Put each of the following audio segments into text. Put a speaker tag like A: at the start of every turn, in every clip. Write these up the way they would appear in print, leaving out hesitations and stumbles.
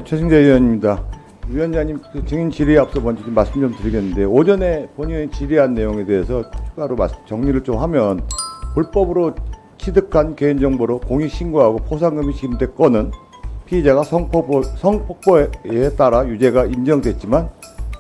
A: 최승재 의원입니다. 위원장님 그 증인 질의에 앞서 먼저 좀 말씀 좀 드리겠는데 오전에 본인이 질의한 내용에 대해서 추가로 정리를 좀 하면 불법으로 취득한 개인정보로 공익신고하고 포상금이 지급된 건은 피의자가 성폭거에 따라 유죄가 인정됐지만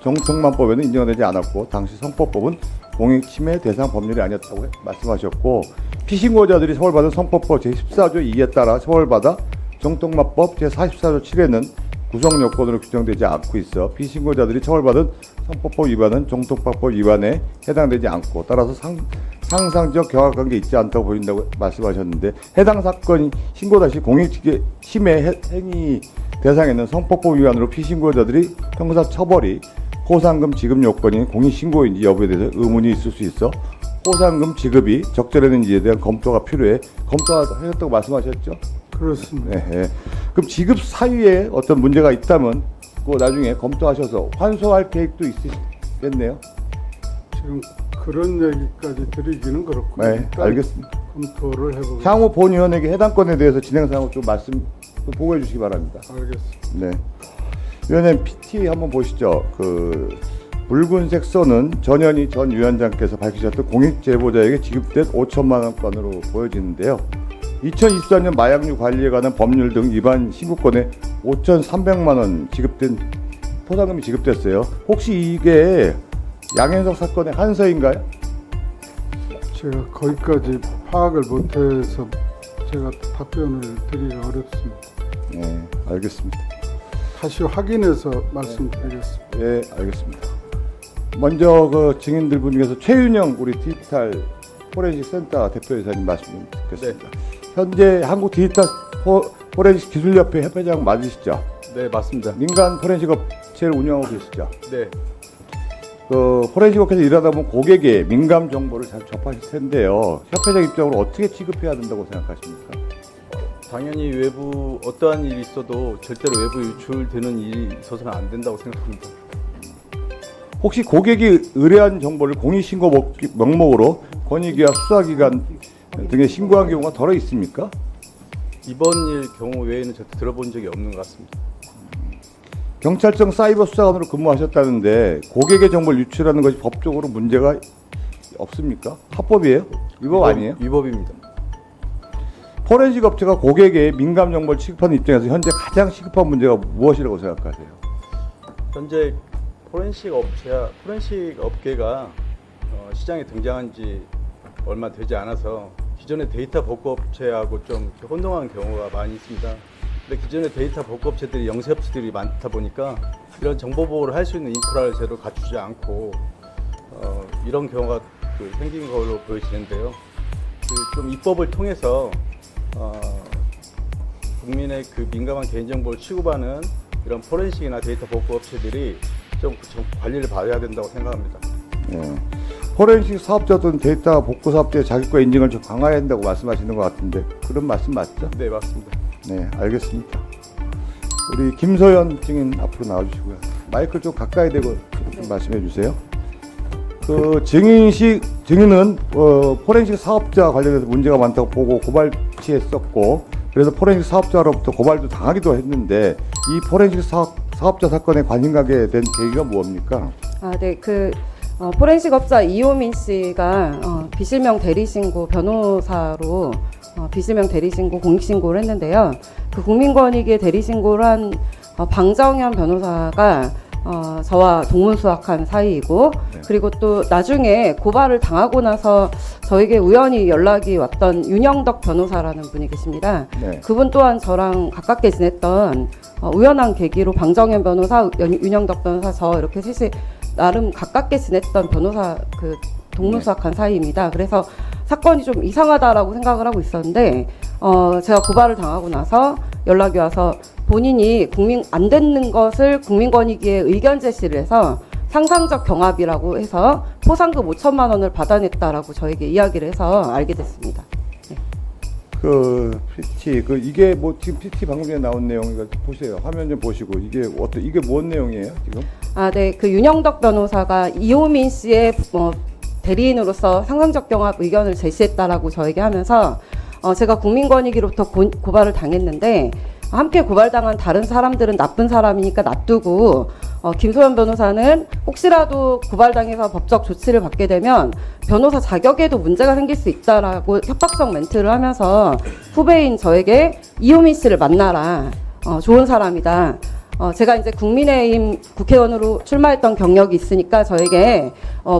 A: 정통만법에는 인정되지 않았고 당시 성폭법은 공익침해 대상 법률이 아니었다고 말씀하셨고 피신고자들이 처벌받은 성폭법 제14조 2에 따라 처벌받아 정통만법 제44조 7에는 구성요건으로 규정되지 않고 있어 피신고자들이 처벌받은 성폭법 위반은 정통법법 위반에 해당되지 않고 따라서 상상적 경합관계 있지 않다고 보인다고 말씀하셨는데 해당 사건이 신고 당시 공익침해 행위 대상에는 성폭법 위반으로 피신고자들이 형사 처벌이 포상금 지급 요건인 공익신고인지 여부에 대해서 의문이 있을 수 있어 포상금 지급이 적절했는지에 대한 검토가 필요해 검토하셨다고 말씀하셨죠?
B: 그렇습니다.
A: 네, 네. 그럼 지급 사유에 어떤 문제가 있다면 그 나중에 검토하셔서 환수할 계획도 있으시겠네요?
B: 지금 그런 얘기까지 드리기는 그렇고
A: 네, 알겠습니다.
B: 검토를 해보겠습니다.
A: 향후 본위원에게 해당 건에 대해서 진행 사항을 좀 말씀 보고해 주시기 바랍니다.
B: 알겠습니다.
A: 네. 위원님 PT 한번 보시죠. 그 붉은색 선은 전현희 전 위원장께서 밝히셨던 공익 제보자에게 지급된 5천만 원권으로 보여지는데요. 2024년 마약류 관리에 관한 법률 등 위반 신고건에 5,300만 원 지급된 포상금이 지급됐어요. 혹시 이게 양현석 사건의 한서인가요?
B: 제가 거기까지 파악을 못해서 제가 답변을 드리기가 어렵습니다.
A: 네, 알겠습니다.
B: 다시 확인해서 말씀드리겠습니다.
A: 네, 알겠습니다. 먼저 그 증인들 분 중에서 최윤영 우리 디지털 포렌식 센터 대표이사님 말씀 좀 듣겠습니다. 네. 현재 한국 디지털 포렌식 기술협회 협회장 맞으시죠?
C: 네, 맞습니다.
A: 민간 포렌식 업체를 운영하고 계시죠?
C: 네.
A: 그 포렌식 업체에서 일하다 보면 고객의 민감 정보를 잘 접하실 텐데요. 협회장 입장으로 어떻게 취급해야 된다고 생각하십니까?
C: 당연히 외부 어떠한 일이 있어도 절대로 외부 유출되는 일이 있어서는 안 된다고 생각합니다.
A: 혹시 고객이 의뢰한 정보를 공익신고 명목으로 권익위와 수사기관 등에 신고한 경우가 덜어 있습니까?
C: 이번 일 경우 외에는 저도 들어본 적이 없는 것 같습니다.
A: 경찰청 사이버 수사관으로 근무하셨다는데 고객의 정보를 유출하는 것이 법적으로 문제가 없습니까? 합법이에요? 위법 아니에요?
C: 위법입니다.
A: 포렌식 업체가 고객의 민감 정보를 취급하는 입장에서 현재 가장 시급한 문제가 무엇이라고 생각하세요?
C: 현재 포렌식 업계가 시장에 등장한 지 얼마 되지 않아서 기존의 데이터 복구업체하고 좀 혼동하는 경우가 많이 있습니다. 근데 기존의 데이터 복구업체들이 영세업체들이 많다 보니까 이런 정보 보호를 할 수 있는 인프라를 제대로 갖추지 않고 이런 경우가 생긴 걸로 보여지는데요. 좀 입법을 통해서 국민의 그 민감한 개인정보를 취급하는 이런 포렌식이나 데이터 복구업체들이 좀 관리를 받아야 된다고 생각합니다.
A: 네. 포렌식 사업자든 데이터 복구 사업자의 자격과 인증을 좀 강화해야 한다고 말씀하시는 것 같은데 그런 말씀 맞죠?
C: 네, 맞습니다.
A: 네, 알겠습니다. 우리 김소연 증인 앞으로 나와주시고요. 마이크를 좀 가까이 대고 좀 말씀해 주세요. 그 증인은 포렌식 사업자 관련해서 문제가 많다고 보고 고발치했었고 그래서 포렌식 사업자로부터 고발도 당하기도 했는데 이 포렌식 사업자 사건에 관심 가게 된 계기가 뭡니까?
D: 네, 포렌식 업자 이호민 씨가 비실명 대리신고 변호사로 비실명 대리신고 공익신고를 했는데요. 그 국민권익위에 대리신고를 한 방정현 변호사가 저와 동문수학한 사이이고
A: 네.
D: 그리고 또 나중에 고발을 당하고 나서 저에게 우연히 연락이 왔던 윤영덕 변호사라는 분이 계십니다.
A: 네.
D: 그분 또한 저랑 가깝게 지냈던 우연한 계기로 방정현 변호사, 윤영덕 변호사 저 이렇게 셋이 나름 가깝게 지냈던 변호사 동문수학한 사이입니다. 그래서 사건이 좀 이상하다라고 생각을 하고 있었는데 제가 고발을 당하고 나서 연락이 와서 본인이 안 됐는 것을 국민권익위에 의견 제시를 해서 상상적 경합이라고 해서 포상금 5천만 원을 받아냈다라고 저에게 이야기를 해서 알게 됐습니다. 네.
A: PT 이게 뭐 지금 PT 방금 전에 나온 내용 이거 보세요. 화면 좀 보시고 이게 뭔 내용이에요 지금?
D: 네, 윤영덕 변호사가 이호민 씨의 대리인으로서 상상적 경합 의견을 제시했다라고 저에게 하면서 제가 국민권익위로부터 고발을 당했는데 함께 고발당한 다른 사람들은 나쁜 사람이니까 놔두고 김소연 변호사는 혹시라도 고발당해서 법적 조치를 받게 되면 변호사 자격에도 문제가 생길 수 있다라고 협박성 멘트를 하면서 후배인 저에게 이호민 씨를 만나라. 좋은 사람이다. 제가 이제 국민의힘 국회의원으로 출마했던 경력이 있으니까 저에게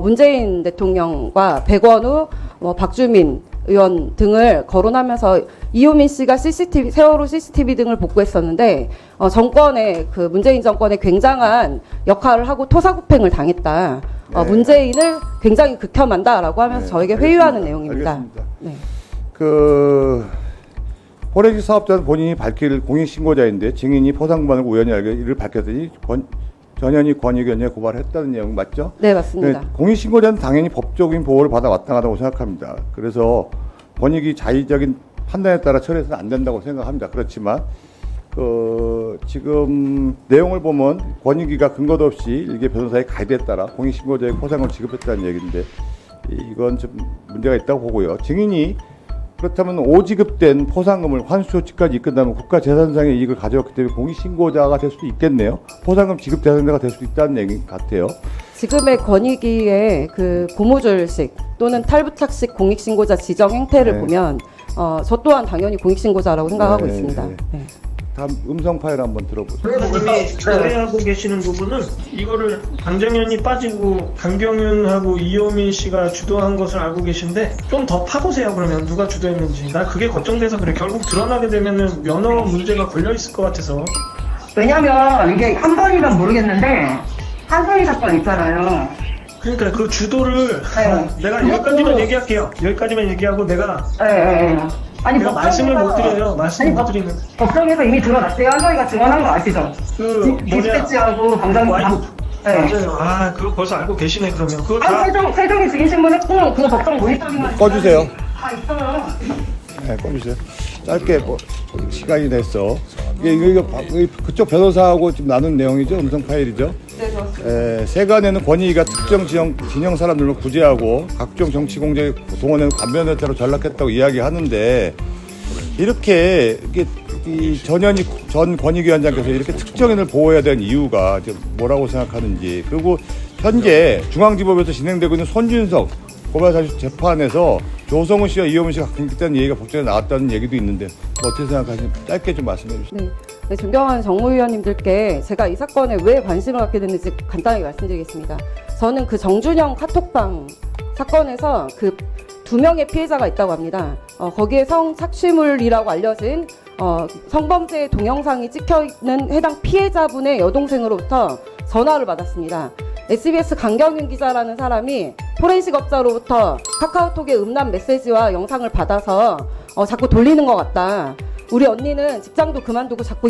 D: 문재인 대통령과 백원우, 박주민 의원 등을 거론하면서 이호민 씨가 세월호 CCTV 등을 복구했었는데 정권의 그 문재인 정권의 굉장한 역할을 하고 토사구팽을 당했다.
A: 네.
D: 문재인을 굉장히 극혐한다라고 하면서
A: 네,
D: 저에게
A: 알겠습니다.
D: 회유하는 내용입니다.
A: 알겠습니다.
D: 네.
A: 포렌식 사업자는 본인이 밝힐 공익신고자인데 증인이 포상반을 우연히 알게 이를 밝혔더니 전현희 권익위원장에 고발했다는 내용 맞죠?
D: 네, 맞습니다.
A: 공익신고자는 당연히 법적인 보호를 받아 마땅하다고 생각합니다. 그래서 권익위 자의적인 판단에 따라 처리해서는 안 된다고 생각합니다. 그렇지만 지금 내용을 보면 권익위가 근거도 없이 일개 변호사의 가이드에 따라 공익신고자에게 포상금을 지급했다는 얘기인데 이건 좀 문제가 있다고 보고요. 증인이 그렇다면 오지급된 포상금을 환수 조치까지 이끈다면 국가 재산상의 이익을 가져왔기 때문에 공익신고자가 될 수도 있겠네요. 포상금 지급 대상자가 될 수도 있다는 얘기 같아요.
D: 지금의 권익위의 그 고무줄식 또는 탈부착식 공익신고자 지정 행태를
A: 네.
D: 보면 저 또한 당연히 공익신고자라고 생각하고
A: 네,
D: 있습니다.
A: 네.
D: 네.
A: 다음 음성 파일 한번 들어보세요.
E: 이미 오해하고 계시는 부분은 이거를 강정현이 빠지고 강경윤하고 이호민 씨가 주도한 것을 알고 계신데 좀 더 파보세요. 그러면 누가 주도했는지. 나 그게 걱정돼서 그래. 결국 드러나게 되면은 면허 문제가 걸려 있을 것 같아서.
F: 왜냐면 이게 한 번이면 모르겠는데 한성희 사건 있잖아요.
E: 그러니까 그 주도를
F: 네.
E: 내가 여기까지만 얘기할게요. 여기까지만 얘기하고 내가
F: 아니
E: 내가 말씀을 못 드려요. 말씀을 못 드리는.
F: 법정에서 이미 드러났어요. 한성희가 증언한 거 아시죠?
E: 그
F: 디스패치하고 방장
E: 와이프.
F: 네.
E: 맞아요. 아 그거 벌써 알고 계시네 그러면. 그거 다
F: 세종이 증인 신문했고 그거 법정 모니터링만
A: 꺼주세요.
F: 다 있어요.
A: 네, 꺼주세요. 짧게 시간이 됐어. 이거 그쪽 변호사하고 지금 나눈 내용이죠. 음성 파일이죠.
D: 네, 그렇습니다.
A: 세간에는 권익위가 특정 진영 사람들을 구제하고 각종 정치 공작에 동원하는 관변 대타로 전락했다고 이야기하는데 이렇게 이 전 권익위원장께서 이렇게 특정인을 보호해야 되는 이유가 뭐라고 생각하는지, 그리고 현재 중앙지법에서 진행되고 있는 손준석 고발사실 재판에서 조성은 씨와 이호민 씨가 관계됐다는 얘기가 법정에 나왔다는 얘기도 있는데 어떻게 생각하시는지 짧게 좀 말씀해 주세요.
D: 네, 존경하는 정무위원님들께 제가 이 사건에 왜 관심을 갖게 됐는지 간단하게 말씀드리겠습니다. 저는 그 정준영 카톡방 사건에서 그 2명의 피해자가 있다고 합니다. 거기에 성착취물이라고 알려진 성범죄 동영상이 찍혀있는 해당 피해자분의 여동생으로부터 전화를 받았습니다. SBS 강경윤 기자라는 사람이 포렌식 업자로부터 카카오톡의 음란 메시지와 영상을 받아서 자꾸 돌리는 것 같다. 우리 언니는 직장도 그만두고 자꾸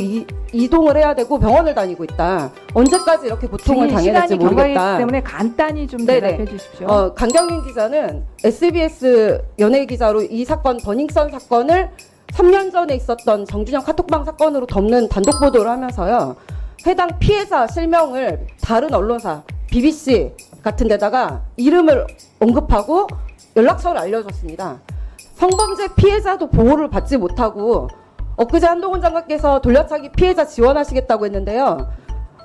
D: 이동을 해야 되고 병원을 다니고 있다. 언제까지 이렇게 고통을 당해야 될지 모르겠다.
G: 때문에 간단히 좀 대답해 주십시오.
D: 강경윤 기자는 SBS 연예 기자로 이 사건 버닝썬 사건을 3년 전에 있었던 정준영 카톡방 사건으로 덮는 단독 보도를 하면서요. 해당 피해자 실명을 다른 언론사 BBC 같은 데다가 이름을 언급하고 연락처를 알려줬습니다. 성범죄 피해자도 보호를 받지 못하고 엊그제 한동훈 장관께서 돌려차기 피해자 지원하시겠다고 했는데요.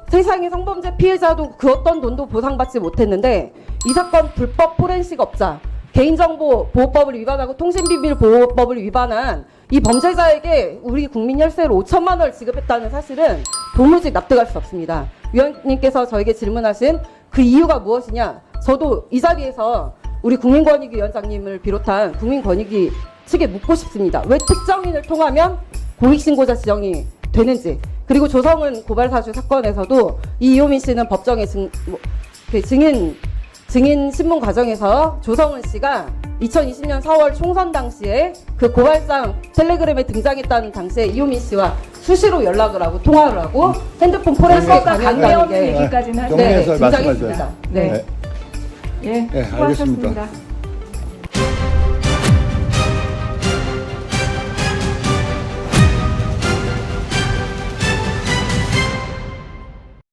D: 세상의 성범죄 피해자도 그 어떤 돈도 보상받지 못했는데 이 사건 불법 포렌식 업자, 개인정보보호법을 위반하고 통신비밀보호법을 위반한 이 범죄자에게 우리 국민 혈세로 5천만 원을 지급했다는 사실은 도무지 납득할 수 없습니다. 위원님께서 저에게 질문하신 그 이유가 무엇이냐? 저도 이 자리에서 우리 국민권익위원장님을 비롯한 국민권익위 측에 묻고 싶습니다. 왜 특정인을 통하면 공익신고자 지정이 되는지, 그리고 조성은 고발사주 사건에서도 이 이호민 씨는 법정에 증인 신문 과정에서 조성은 씨가 2020년 4월 총선 당시에 그 고발장 텔레그램에 등장했다는 당시에 이호민 씨와 수시로 연락을 하고 통화를 하고 핸드폰 포렌식에
G: 관계 없는 얘기까지는 하죠.
A: 정리해서 말씀하세요.
D: 등장했습니다. 네.
G: 예,
A: 네,
G: 수고하셨습니다.
A: 알겠습니다.